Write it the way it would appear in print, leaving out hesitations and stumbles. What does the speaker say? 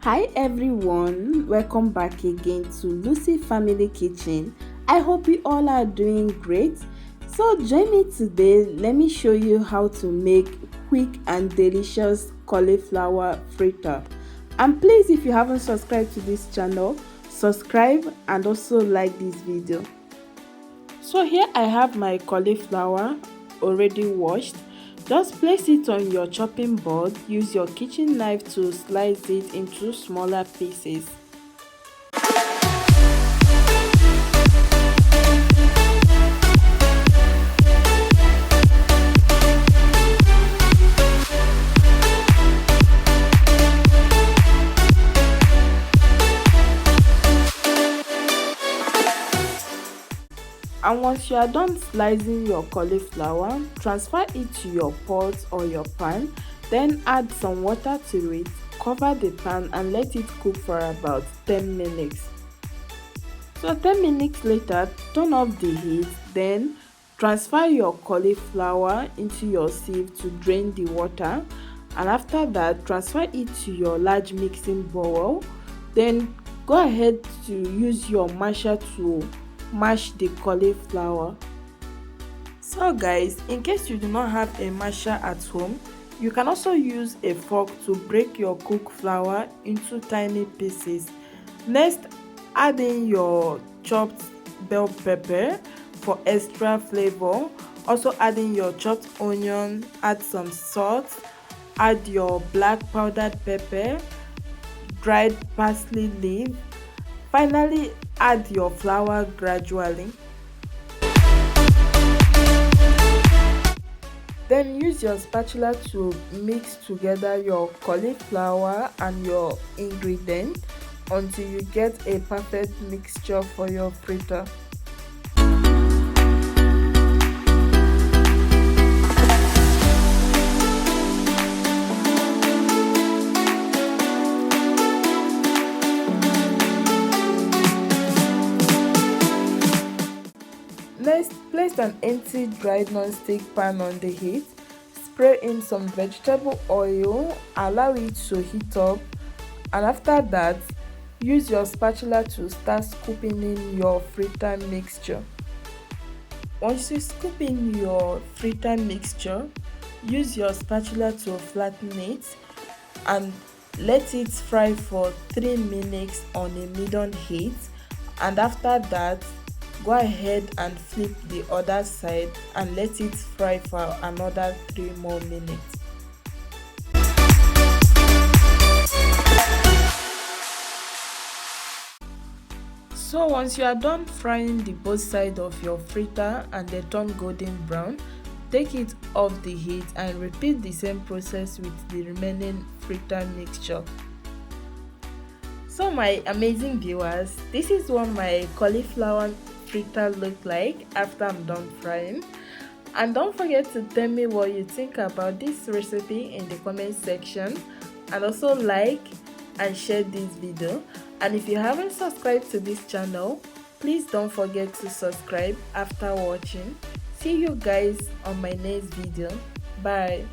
Hi everyone, welcome back again to Lucy Family Kitchen. I hope you all are doing great. So join me today. Let me show you how to make quick and delicious cauliflower fritter. And please, if you haven't subscribed to this channel, subscribe and also like this video. So here I have my cauliflower already washed. Just place it on your chopping board. Use your kitchen knife to slice it into smaller pieces. And once you are done slicing your cauliflower, transfer it to your pot or your pan. Then add some water to it, cover the pan and let it cook for about 10 minutes. So 10 minutes later, turn off the heat, then transfer your cauliflower into your sieve to drain the water. And after that, transfer it to your large mixing bowl. Then go ahead to use your masher to mash the cauliflower. So guys, in case you do not have a masher at home, you can also use a fork to break your cooked flour into tiny pieces. Next, add in your chopped bell pepper for extra flavor. Also add in your chopped onion, add some salt, add your black powdered pepper, dried parsley leaf. Finally, add your flour gradually. Then use your spatula to mix together your cauliflower and your ingredients until you get a perfect mixture for your fritter. Next, place an empty dried non-stick pan on the heat. Spray in some vegetable oil, allow it to heat up, and after that, use your spatula to start scooping in your fritter mixture. Once you scoop in your fritter mixture, use your spatula to flatten it and let it fry for 3 minutes on a medium heat. And after that, go ahead and flip the other side and let it fry for another 3 more minutes. So once you are done frying the both sides of your fritter and they turn golden brown, take it off the heat and repeat the same process with the remaining fritter mixture. So my amazing viewers, this is what my cauliflower fritter look like after I'm done frying. And don't forget to tell me what you think about this recipe in the comment section, and also like and share this video. And if you haven't subscribed to this channel, please don't forget to subscribe after watching. See you guys on my next video. Bye.